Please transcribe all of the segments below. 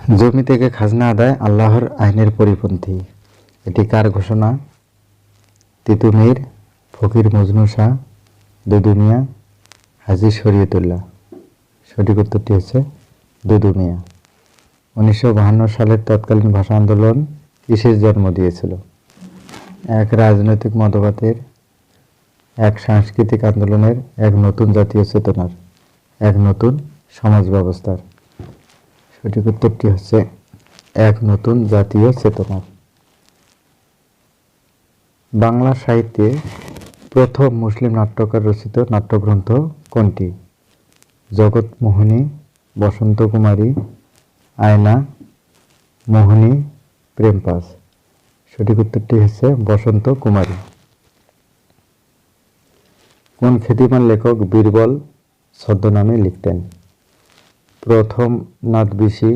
জমি থেকে খাজনা আদায় আল্লাহর আইনের পরিপন্থী। এটি কার ঘোষণা? তিতু মীর, ফকির মজনু শাহ, দুদু মিয়া, হাজী শরীয়তুল্লাহ। সঠিক উত্তরটি হচ্ছে দুদু মিয়া। 1952 সালের তৎকালীন ভাষা আন্দোলন কিসের জন্ম দিয়েছিল? এক রাজনৈতিক মতবাদের, এক সাংস্কৃতিক আন্দোলনের, এক নতুন জাতীয় চেতনার, এক নতুন সমাজ ব্যবস্থার। সঠিক উত্তরটি হচ্ছে এক নতুন জাতীয় চেতনার। বাংলা সাহিত্যে প্রথম মুসলিম নাট্যকার রচিত নাট্যগ্রন্থ কোনটি? জগৎমোহিনী, বসন্ত কুমারী, আয়না, মোহিনী, প্রেমপাস। সঠিক উত্তরটি হচ্ছে বসন্ত কুমারী। কোন খ্যাতিমান লেখক বীরবল ছদ্মনামে লিখতেন? প্রথম নাথ বিশি,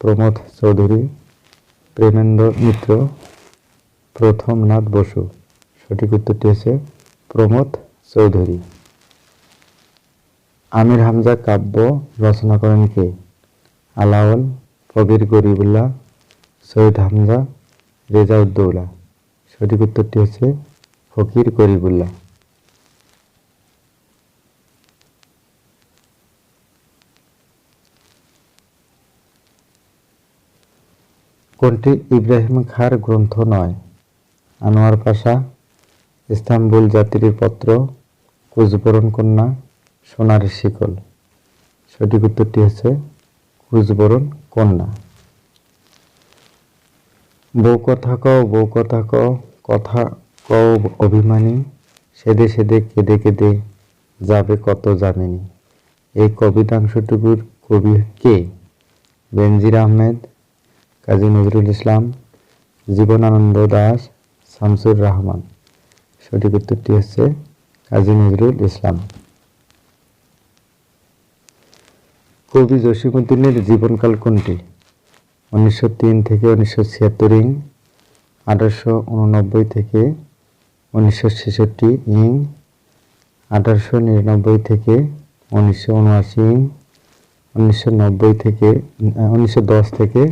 প্রমথ চৌধুরী, প্রেমেন্দ্র মিত্র, প্রথম নাথ বসু। সঠিক উত্তরটি হচ্ছে প্রমথ চৌধুরী। আমির হামজা কাব্য রচনা করেন কে? আলাওল, ফকির গরিবুল্লাহ, সৈয়দ হামজা, রেজাউদ্দৌলা। সঠিক উত্তরটি হচ্ছে ফকির গরিবুল্লাহ। কোনটি ইব্রাহিম খাঁর গ্রন্থ নয়? আনোয়ার পাশা, ইস্তাম্বুল যাত্রীর পত্র, কুচবরণ কন্যা, সোনার শিকল। সঠিক উত্তরটি হচ্ছে কুচবরণ কন্যা। বউ কথা কও, বউ কথা কও, কথা কও অভিমানী, সেদে সেদে কেঁদে কেঁদে যাবে কত জামিনী। এই কবিতাংশটুকুর কবি কে? বেনজির আহমেদ, কাজী নজরুল ইসলাম, জীবনানন্দ দাশ, শামসুর রহমান। সঠিক উত্তরটি হচ্ছে কাজী নজরুল ইসলাম। কবি জসিমউদ্দিনের জীবনকাল কোনটি? 1903 থেকে 1976 ইং, 1889 থেকে 1966 ইং, 1899 থেকে 1979 ইং, 1910 থেকে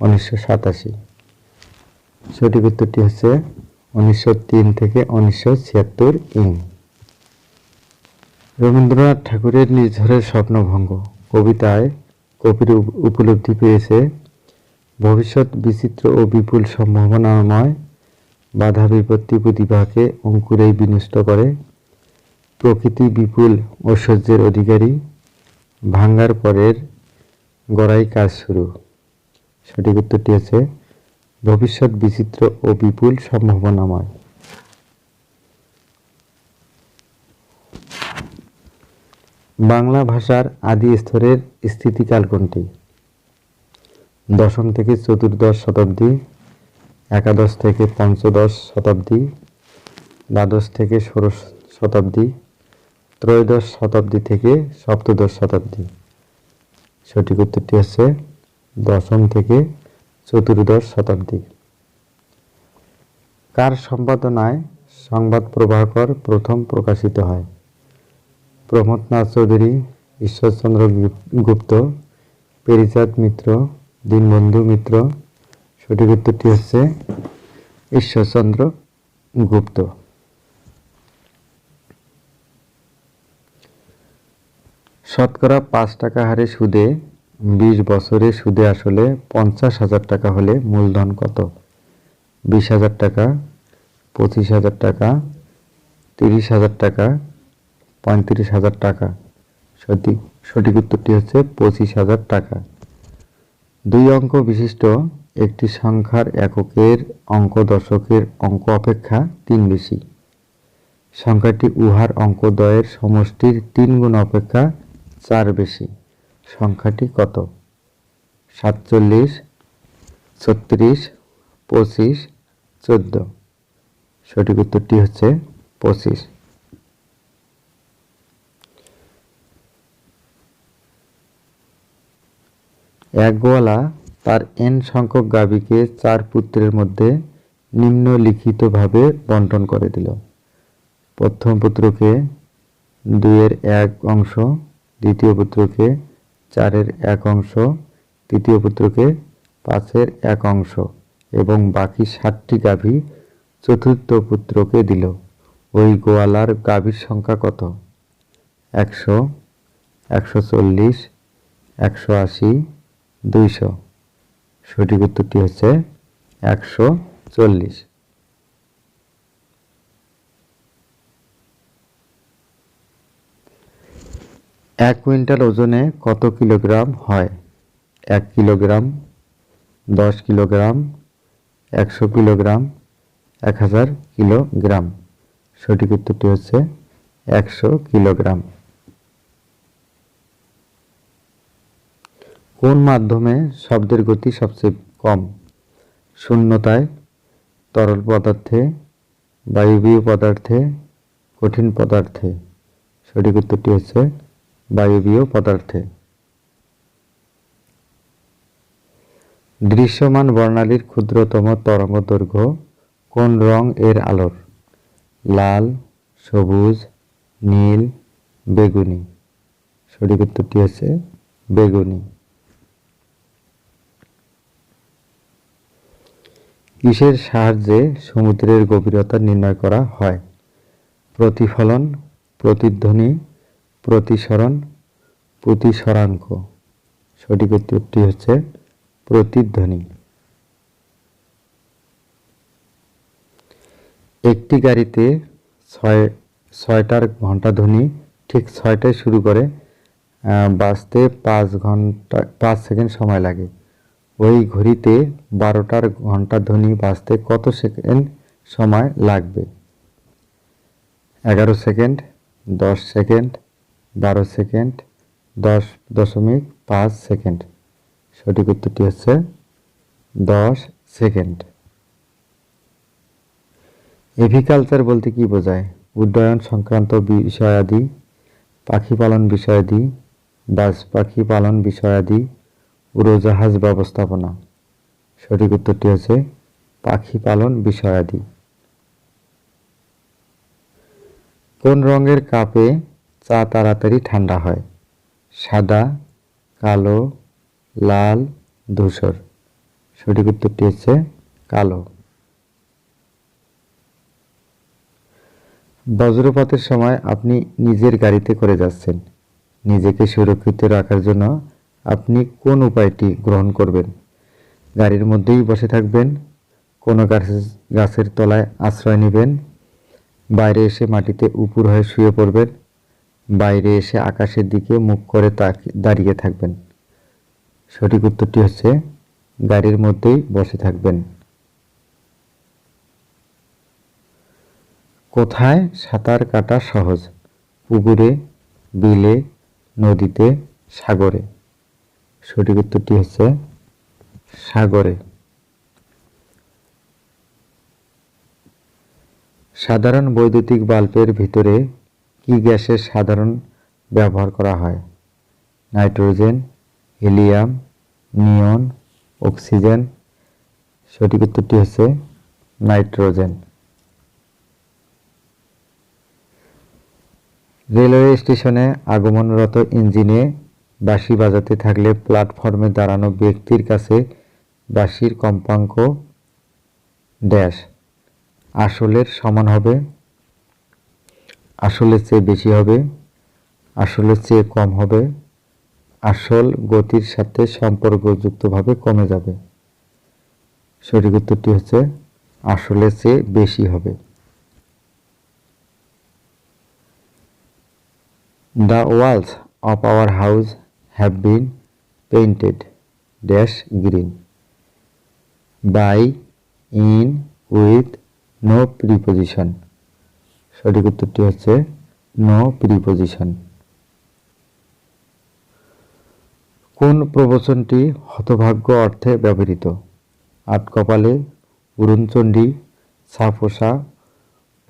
1987। সঠিক উত্তরটি হচ্ছে 1903 থেকে 1976 ইং। রবীন্দ্রনাথ ঠাকুরের নির্ঝরের স্বপ্নভঙ্গ কবিতায় কবির উপলব্ধি পেয়েছে ভবিষ্যৎ বিচিত্র ও বিপুল সম্ভাবনাময়, বাধা বিপত্তি প্রতিভাকে অঙ্কুরেই বিনষ্ট করে, প্রকৃতি বিপুল ঐশ্বর্যের অধিকারী, ভাঙ্গার পরের গড়াই কাজ শুরু। সঠিক উত্তরটি হচ্ছে ভবিষ্যৎ বিচিত্র ও বিপুল সম্ভাবনাময়। বাংলা ভাষার আদি স্তরের স্থিতিকাল কোনটি? দশম থেকে চতুর্দশ শতাব্দী, একাদশ থেকে পঞ্চদশ শতাব্দী, দ্বাদশ থেকে ষোড়শ শতাব্দী, ত্রয়োদশ শতাব্দী থেকে সপ্তদশ শতাব্দী। সঠিক উত্তরটি হচ্ছে দশম থেকে চতুর্দশ শতাব্দী। কার সম্পাদনায় সংবাদ প্রভাকর প্রথম প্রকাশিত হয়? প্রমথনাথ চৌধুরী, ঈশ্বরচন্দ্র গুপ্ত, পেরিচাঁদ মিত্র, দীনবন্ধু মিত্র। সঠিক উত্তরটি হচ্ছে ঈশ্বরচন্দ্র গুপ্ত। শতকরা 5 টাকা হারে সুদে 20 বছরে সুদে আসলে 50,000 টাকা হলে মূলধন কত? 20,000 টাকা, 25,000 টাকা, 30,000 টাকা, 35,000 টাকা। সঠিক উত্তরটি হচ্ছে 25,000 টাকা। 2 অঙ্ক বিশিষ্ট একটি সংখ্যার এককের অঙ্ক দশকের অঙ্ক অপেক্ষা 3 বেশি। সংখ্যাটি উহার অঙ্কদ্বয়ের সমষ্টির 3 গুণ অপেক্ষা 4 বেশি। সংখ্যাটি কত? 47, 36, 25, 14। সঠিক উত্তরটি হচ্ছে 25। এক গোয়ালা তার n সংখ্যক গাভীকে 4 পুত্রের মধ্যে নিম্নলিখিতভাবে বন্টন করে দিল। প্রথম পুত্রকে 2/1 অংশ, দ্বিতীয় পুত্রকে 4/1 অংশ, তৃতীয় পুত্রকে 5/1 এবং বাকি 7টি গাভী চতুর্থ পুত্রকে দিল। ওই গোয়ালার গাভীর সংখ্যা কত? 100, 140, 180, 200। সঠিক উত্তরটি হচ্ছে 140। 1 কুইন্টাল ওজনে কত কিলোগ্রাম হয়? 1 কিলোগ্রাম, 10 কিলোগ্রাম, 100 কিলোগ্রাম, 1000 কিলোগ্রাম। সঠিক উত্তরটি হচ্ছে 100 কিলোগ্রাম। কোন মাধ্যমে শব্দের গতি সবচেয়ে কম? শূন্যতায়, তরল পদার্থে, বায়বীয় পদার্থে, কঠিন পদার্থে। সঠিক উত্তরটি হচ্ছে বায়বীয় পদার্থে। দৃশ্যমান বর্ণালীর ক্ষুদ্রতম তরঙ্গ দৈর্ঘ্য কোন রং এর আলোর? লাল, সবুজ, নীল, বেগুনি। সঠিক উত্তরটি হচ্ছে বেগুনি। কিসের সাহায্যে সমুদ্রের গভীরতা নির্ণয় করা হয়? প্রতিফলন, প্রতিধ্বনি, প্রতিসরণ, প্রতিসরাঙ্ক। সঠিক উত্তরটি হচ্ছে প্রতিধ্বনি। একটি গাড়িতে ছয়টার ঘণ্টাধ্বনি ঠিক 6টায় শুরু করে বাজতে 5 সেকেন্ড সময় লাগে। ওই ঘড়িতে 12টার ঘণ্টাধ্বনি বাজতে কত সেকেন্ড সময় লাগবে? 11 সেকেন্ড, 10 সেকেন্ড, 12 সেকেন্ড, 10.5 সেকেন্ড। সঠিক উত্তরটি হচ্ছে 10 সেকেন্ড। এভিকালচার বলতে কি বোঝায়? উড্ডয়ন সংক্রান্ত বিষয়াদি, পাখি পালন বিষয়াদি, বাজ পাখি পালন বিষয়াদি, উড়োজাহাজ ব্যবস্থাপনা। সঠিক উত্তরটি হচ্ছে পাখি পালন বিষয়াদি। কোন রঙের কাপে চা তাড়াতাড়ি ঠান্ডা হয়? সাদা, কালো, লাল, ধূসর। সঠিক উত্তরটি হচ্ছে কালো। বজ্রপাতের সময় আপনি নিজের গাড়িতে করে যাচ্ছেন। নিজেকে সুরক্ষিত রাখার জন্য আপনি কোন উপায়টি গ্রহণ করবেন? গাড়ির মধ্যেই বসে থাকবেন, কোনো গাছের তলায় আশ্রয় নেবেন, বাইরে এসে মাটিতে উপুর হয়ে শুয়ে পড়বেন, বাইরে এসে আকাশের দিকে মুখ করে দাঁড়িয়ে থাকবেন। সঠিক উত্তরটি হচ্ছে গাড়ির মধ্যেই বসে থাকবেন। কোথায় সাঁতার কাটা সহজ? পুকুরে, বিলে, নদীতে, সাগরে। সঠিক উত্তরটি হচ্ছে সাগরে। সাধারণ বৈদ্যুতিক বাল্বের ভিতরে কি গ্যাসের সাধারণ ব্যবহার করা হয়? নাইট্রোজেন, হিলিয়াম, নিয়ন, অক্সিজেন। সঠিক উত্তরটি হচ্ছে নাইট্রোজেন। রেলওয়ে স্টেশনে আগমনরত ইঞ্জিনে বাঁশি বাজাতে থাকলে প্ল্যাটফর্মে দাঁড়ানো ব্যক্তির কাছে বাঁশির কম্পাঙ্ক ড্যাশ আসলের সমান হবে, আসলের চেয়ে বেশি হবে, আসলের চেয়ে কম হবে, আসল গতির সাথে সম্পর্কযুক্তভাবে কমে যাবে। সঠিক উত্তরটি হচ্ছে আসলের চেয়ে বেশি হবে। The walls of our house have been painted dash green by, in, with, no preposition. সঠিক উত্তরটি হচ্ছে no preposition. কোন প্রবচনটি হতভাগ্য অর্থে ব্যবহৃত? আট কপালে, উড়নচণ্ডী, ছাপোষা,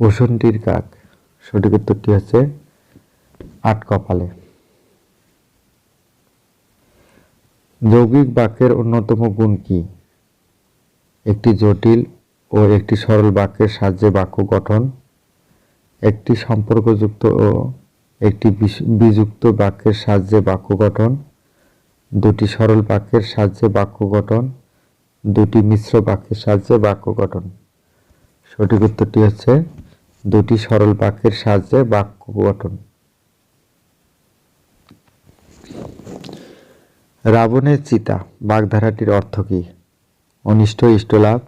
বসন্তীর কাক। সঠিক উত্তরটি হচ্ছে আট কপালে। যৌগিক বাক্যের অন্যতম গুণ কি? একটি জটিল ও একটি সরল বাক্যের সাহায্যে বাক্য গঠন, একটি সম্পর্কযুক্ত ও একটি বিযুক্ত বাক্যের সাহায্যে বাক্য গঠন, দুটি সরল বাক্যের সাহায্যে বাক্য গঠন, দুটি মিশ্র বাক্যের সাহায্যে বাক্য গঠন। সঠিক উত্তরটি হচ্ছে দুটি সরল বাক্যের সাহায্যে বাক্য গঠন। রাবণের চিতা বাগধারাটির অর্থ কী? অনিষ্ট ইষ্টলাভ,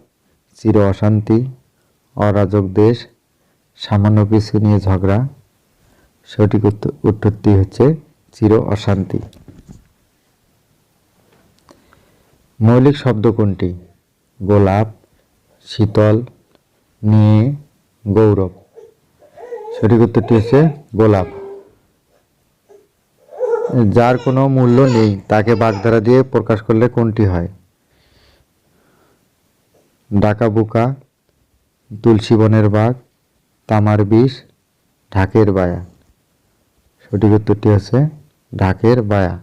চির অশান্তি, অরাজক দেশ, সামান্য কিছু নিয়ে ঝগড়া। সঠিক উত্তরটি হচ্ছে চির অশান্তি। মৌলিক শব্দ কোনটি? গোলাপ, শীতল, নিয়ে, গৌরব। সঠিক উত্তরটি হচ্ছে গোলাপ। যার কোনো মূল্য নেই তাকে বাগধারা দিয়ে প্রকাশ করলে কোনটি হয়? ডাকা বুকা, তুলসী বনের বাগ, তামার বিষ, ঢাকের বায়া। সঠিক উত্তরটি হচ্ছে ঢাকের বায়া।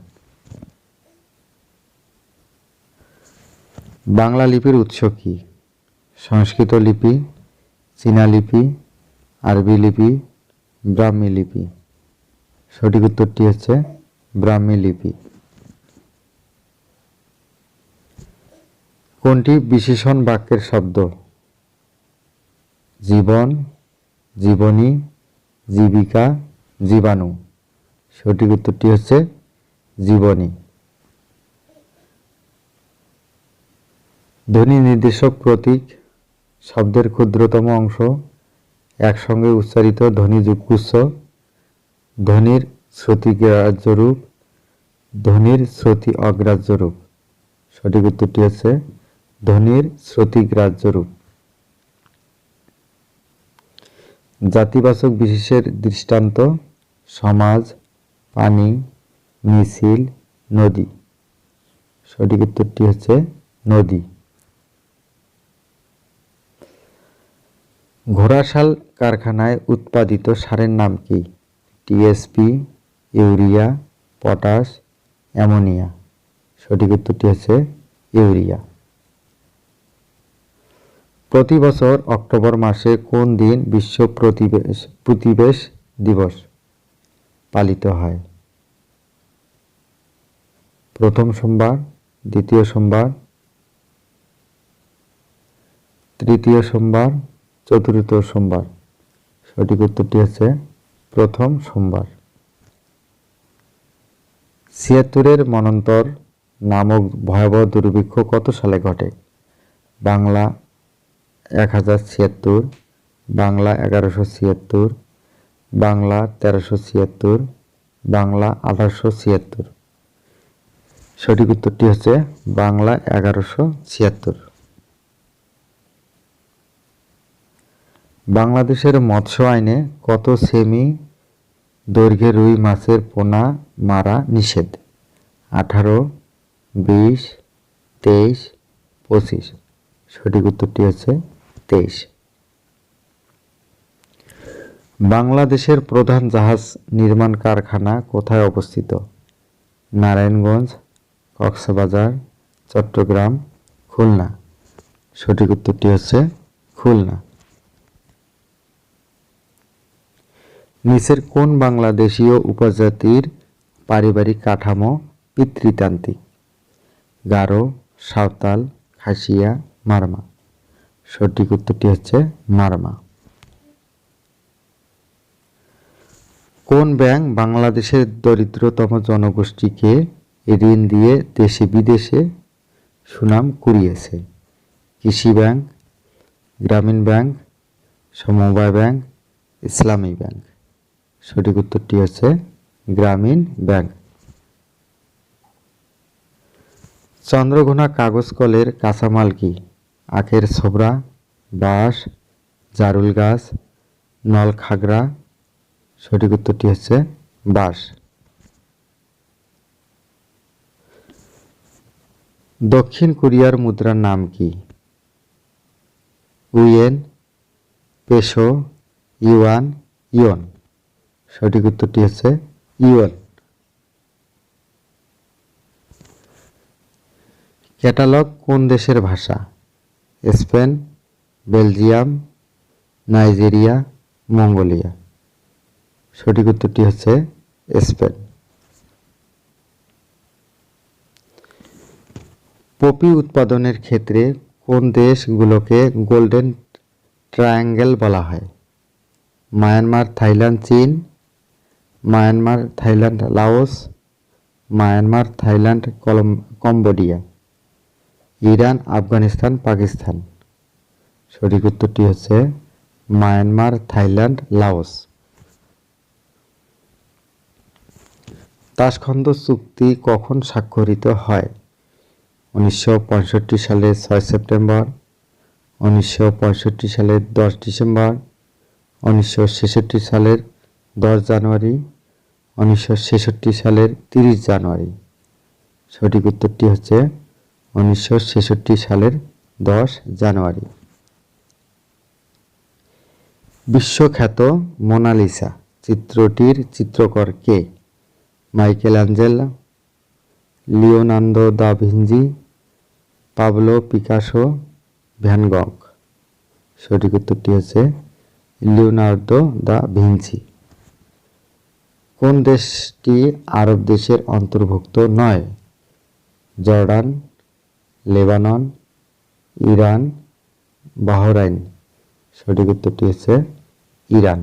বাংলা লিপির উৎস কি? সংস্কৃত লিপি, চীনা লিপি, আরবি লিপি, ব্রাহ্মী লিপি। সঠিক উত্তরটি হচ্ছে ব্রাহ্মী লিপি। কোনটি বিশেষণ বাক্যের শব্দ? জীবন, জীবনী, জীবিকা, জীবাণু। সঠিক উত্তরটি হচ্ছে জীবনী। ধ্বনি নির্দেশক প্রতীক শব্দের ক্ষুদ্রতম অংশ, একসঙ্গে উচ্চারিত ধ্বনি যুগগুচ্ছ, ধ্বনির শ্রুতিগ্রাহ্য রূপ, ধ্বনির শ্রুতি অগ্রাহ্য রূপ। সঠিক উত্তরটি হচ্ছে ধ্বনির শ্রুতিগ্রাহ্য রূপ। জাতিবাচক বিশেষের দৃষ্টান্ত সমাজ, পানি, মিছিল, নদী। সঠিক উত্তরটি হচ্ছে নদী। ঘোড়াশাল কারখানায় উৎপাদিত সারের নাম কি? TSP, urea, potash, ammonia. সঠিক উত্তরটি হচ্ছে ইউরিয়া। প্রতি বছর অক্টোবর মাসে কোন দিন বিশ্ব প্রতিবেশ দিবস পালিত হয়? প্রথম সোমবার, দ্বিতীয় সোমবার, তৃতীয় সোমবার, চতুর্থ সোমবার। সঠিক উত্তরটি হচ্ছে প্রথম সোমবার। ৭৬-এর মন্বন্তর নামক ভয়াবহ দুর্ভিক্ষ কত সালে ঘটে? বাংলা ১০৭৬, বাংলা ১১৭৬, বাংলা ১৩৭৬, বাংলা ১৮৭৬। সঠিক উত্তরটি হচ্ছে বাংলা ১১৭৬। বাংলাদেশের মৎস্য আইনে কত সেমি দৈর্ঘ্যে রুই মাছের পোনা মারা নিষেধ? ১৮, ২০, ২৩, ২৫। সঠিক উত্তরটি হচ্ছে ২৩। বাংলাদেশের প্রধান জাহাজ নির্মাণ কারখানা কোথায় অবস্থিত? নারায়ণগঞ্জ, কক্সবাজার, চট্টগ্রাম, খুলনা। সঠিক উত্তরটি হচ্ছে খুলনা। নিচের কোন বাংলাদেশীয় উপজাতির পারিবারিক কাঠামো পিতৃতান্ত্রিক? গারো, সাঁওতাল, খাসিয়া, মারমা। সঠিক উত্তরটি হচ্ছে মারমা। কোন ব্যাংক বাংলাদেশের দরিদ্রতম জনগোষ্ঠীকে ঋণ দিয়ে দেশে বিদেশে সুনাম কুড়িয়েছে? কৃষি ব্যাংক, গ্রামীণ ব্যাংক, সমবায় ব্যাংক, ইসলামী ব্যাংক। সঠিক উত্তরটি হচ্ছে গ্রামীণ ব্যাংক। চন্দ্রঘোনা কাগজ কলের কাঁচামাল কি? আখের ছোবড়া, বাঁশ, জারুল গাছ, নলখাগড়া। সঠিক উত্তরটি হচ্ছে বাঁশ। দক্ষিণ কোরিয়ার মুদ্রার নাম কি? উইয়েন, পেসো, ইউয়ান, ইয়ন। সঠিক উত্তরটি হচ্ছে ইয়ন। ক্যাটালগ কোন দেশের ভাষা? Spain, Belgium, Nigeria, Mongolia. সঠিক উত্তরটি হচ্ছে স্পেন। পপি উৎপাদনের ক্ষেত্রে কোন দেশগুলোকে গোল্ডেন ট্রায়াঙ্গেল বলা হয়? মায়ানমার, থাইল্যান্ড, চীন। Myanmar, Thailand, Laos. Myanmar, Thailand, Cambodia. Iran, Afghanistan, Pakistan. সঠিক উত্তরটি হচ্ছে মায়ানমার, থাইল্যান্ড, লাওস। তাশখন্দ চুক্তি কখন স্বাক্ষরিত হয়? 1965 সালের 6 সেপ্টেম্বর, 1965 সালের 10 ডিসেম্বর, 1966 সালের 10 জানুয়ারি, 1966 সালের 30 জানুয়ারি। সঠিক উত্তরটি হচ্ছে 1966 সালের 10 জানুয়ারি। বিশ্বখ্যাত মোনালিসা চিত্রটির চিত্রকর কে? Michelangelo, Leonardo da Vinci, Pablo Picasso, Van Gogh. সঠিক উত্তরটি হচ্ছে লিওনার্দো দা ভিঞ্চি। কোন দেশটি আরব দেশের অন্তর্ভুক্ত নয়? Jordan, Lebanon, Iran, Bahrain. সঠিক উত্তরটি হচ্ছে ইরান।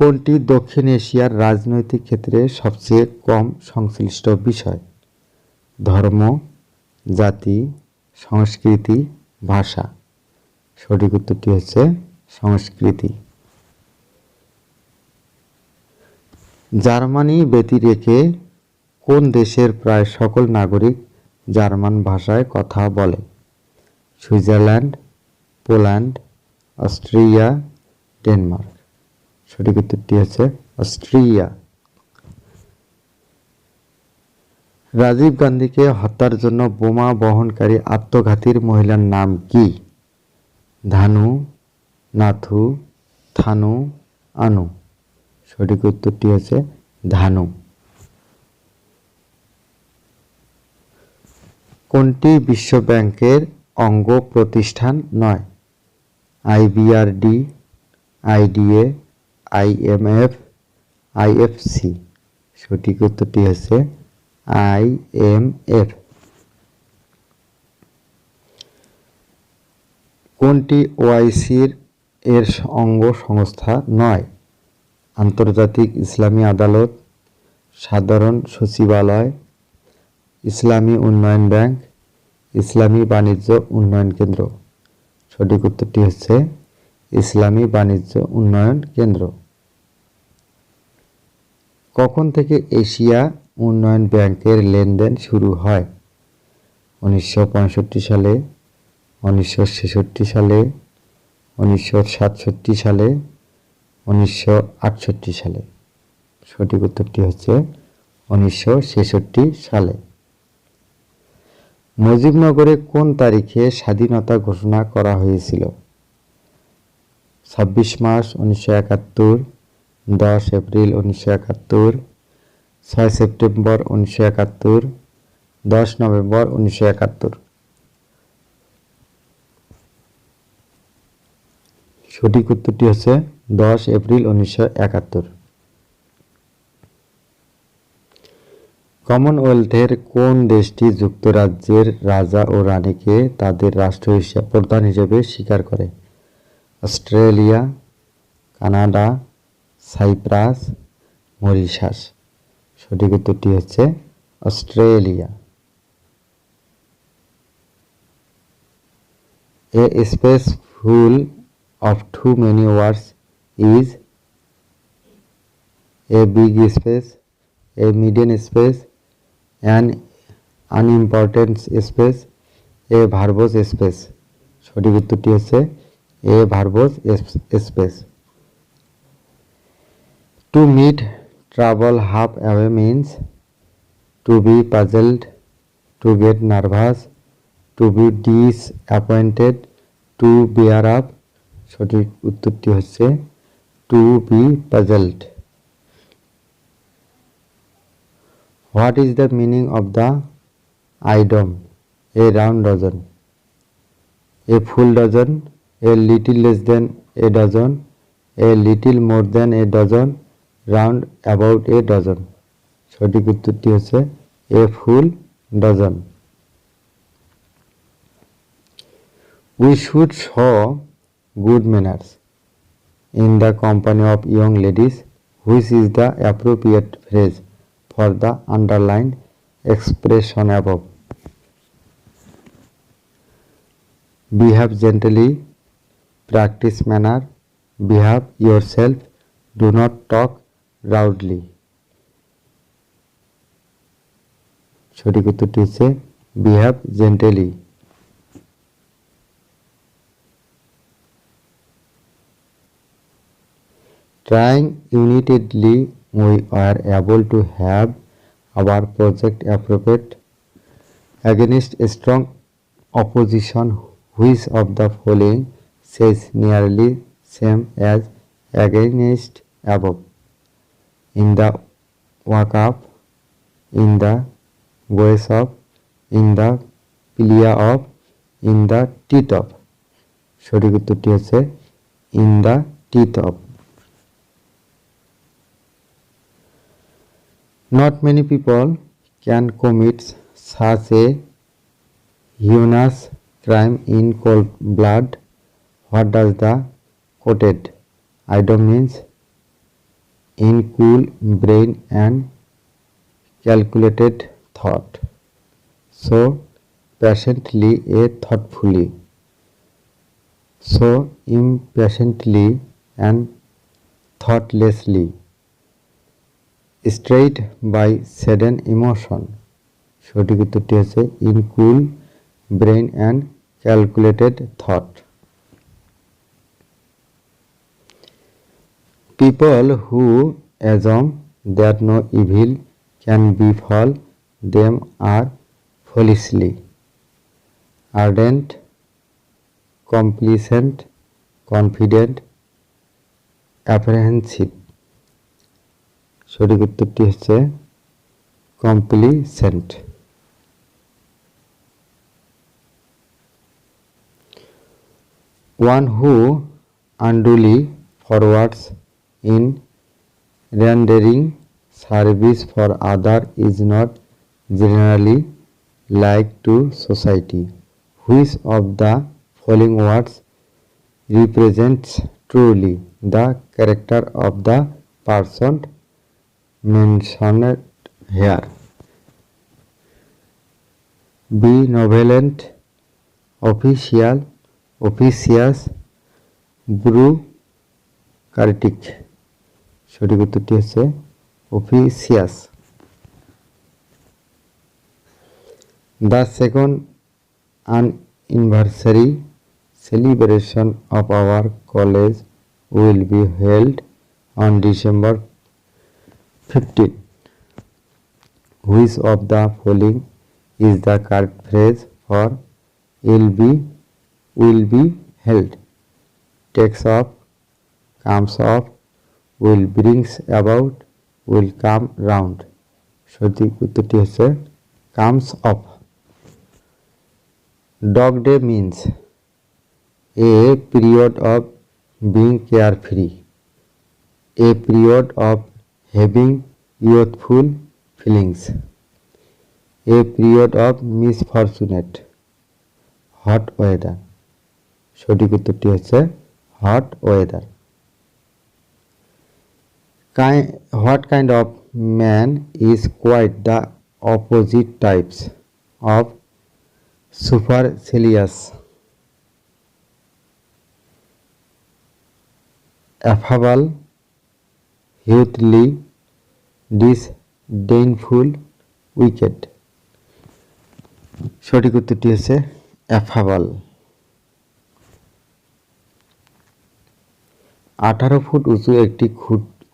কোনটি দক্ষিণ এশিয়ার রাজনৈতিক ক্ষেত্রে সবচেয়ে কম সংশ্লিষ্ট বিষয়? ধর্ম, জাতি, সংস্কৃতি, ভাষা। সঠিক উত্তরটি হচ্ছে সংস্কৃতি। জার্মানি ব্যতিরেকে কোন দেশের প্রায় সকল নাগরিক জার্মান ভাষায় কথা বলে? Switzerland, Poland, Austria, Denmark. সঠিক উত্তরটি হচ্ছে অস্ট্রিয়া। রাজীব গান্ধীকে হত্যার জন্য বোমা বহনকারী আত্মঘাতীর মহিলার নাম কি? ধানু, নাথু, থানু, আনু। সঠিক উত্তরটি হচ্ছে ধানু। কোনটি বিশ্ব ব্যাংকের অঙ্গ প্রতিষ্ঠান নয়? IBRD, IDA, IMF, IFC। সঠিক উত্তরটি হচ্ছে IMF। কোনটি ওআইসির এর অঙ্গ সংস্থা নয়? আন্তর্জাতিক ইসলামী আদালত, সাধারণ সচিবালয়, ইসলামী উন্নয়ন ব্যাংক, ইসলামী বাণিজ্য উন্নয়ন কেন্দ্র। সঠিক উত্তরটি হচ্ছে ইসলামী বাণিজ্য উন্নয়ন কেন্দ্র। কখন থেকে এশিয়া উন্নয়ন ব্যাংকের লেনদেন শুরু হয়? 1965 সালে, 1966 সালে, 1967 সালে, 1968 সালে। সঠিক উত্তরটি হচ্ছে 1966 সালে। মুজিবনগরে কোন তারিখে স্বাধীনতা ঘোষণা করা হয়েছিল? 26 মার্চ 1971, 10 এপ্রিল 1971, 6 সেপ্টেম্বর 1971, 10 নভেম্বর 1971। সঠিক উত্তরটি হচ্ছে 10 এপ্রিল 1971। কমনওয়েলথের কোন দেশটি যুক্তরাজ্যের রাজা ও রানীকে তাদের প্রধান হিসেবে স্বীকার করে? Australia, Canada, Cyprus, Mauritius. সঠিক উত্তরটি হচ্ছে Australia. A space full of too many words is a big space, a medium space, an unimportant space, a verbose space। সঠিক উত্তরটি হচ্ছে a verbose space। To meet trouble halfway means to be puzzled, to get nervous, to be disappointed, to bear up। সঠিক উত্তরটি হচ্ছে to be puzzled। What is the meaning of the idiom a round dozen? A full dozen, a little less than a dozen, a little more than a dozen, round about a dozen। সঠিক উত্তরটি হচ্ছে A full dozen. We should show good manners in the company of young ladies, which is the appropriate phrase for the underlined expression above. Behave gently, practice manner, behave yourself, do not talk loudly. সঠিক উত্তরটি হচ্ছে behave gently. Trying unitedly, we are able to have our project appropriate against a strong opposition. Which of the following says nearly same as against above? In the wake up, in the voice of, in the plea of, in the teeth of. সঠিক উত্তরটি হচ্ছে in the teeth of. Not many people can commit such a heinous crime in cold blood. What does the quoted item means? In cool brain and calculated thought. So patiently a thoughtfully. So impatiently and thoughtlessly. Strayed by sudden emotion. সঠিক উত্তরটি হচ্ছে in cool brain and calculated thought. People who assume that no evil can befall them are foolishly ardent, complacent, confident, apprehensive. সঠিক উত্তরটি হচ্ছে complacent. One who unduly forwards in rendering service for other is not generally liked to society. Which of the following words represents truly the character of the person mentioned here? Benevolent, official, officious, bureaucratic. সঠিক উত্তরটি হচ্ছে officious. The second anniversary celebration of our college will be held on December 15. Which of the following is the correct phrase for will be held? Takes off, comes off, will brings about, will come round. সঠিক উত্তরটি হচ্ছে comes off. Dog day means a period of being carefree, a period of having youthful feelings, a period of misfortunate, hot weather. সঠিক উত্তরটি হচ্ছে hot weather. What kind of man is quite the opposite types of supercilious? Affable, youthly, disdainful, wicked. সঠিক উত্তরটি হচ্ছে affable. 18 foot উঁচু একটি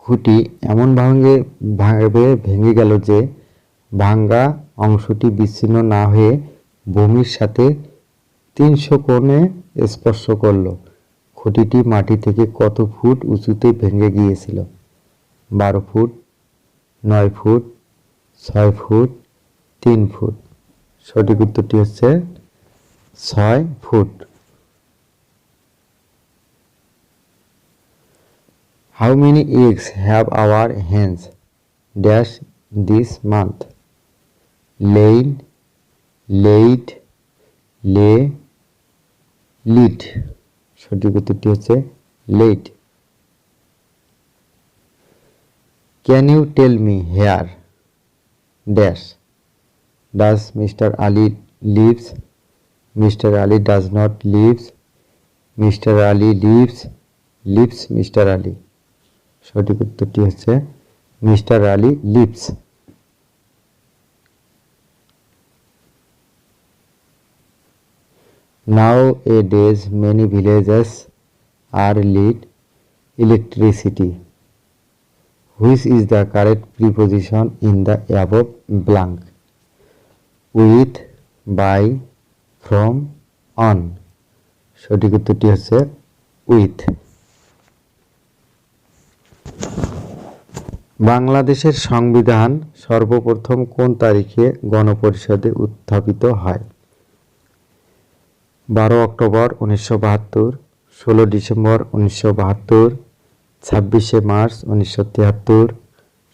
খুঁটি এমনভাবে ভেঙে গেল যে ভাঙ্গা অংশটি বিচ্ছিন্ন না হয়ে ভূমির সাথে 300 কোণে স্পর্শ করল। খুঁটিটি মাটি থেকে কত ফুট উঁচুতে ভেঙে গিয়েছিল? 12 ফুট, 9 ফুট, 6 ফুট, 3 ফুট। সঠিক উত্তরটি হচ্ছে 6 foot. How many eggs have our hens dash this month? Lain, laid, lay, lead. সঠিক উত্তরটি হচ্ছে laid. Can you tell me where dash does mister Ali lives, mister Ali does not lives, mister Ali lives, lives mister Ali. সঠিক উত্তরটি হচ্ছে mister Ali lives. Nowadays, many villages are lit electricity. Which is the correct preposition in the above blank? With, by, from, on. সঠিক উত্তরটি হচ্ছে with. বাংলাদেশের সংবিধান সর্বপ্রথম কোন তারিখে গণপরিষদে উত্থাপিত হয়? 12 অক্টোবর 1972, 16 ডিসেম্বর 1972, 26শে মার্চ 1973,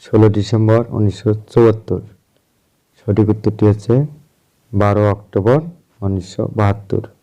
16 ডিসেম্বর 1974। সঠিক উত্তরটি হচ্ছে 12 অক্টোবর 1972।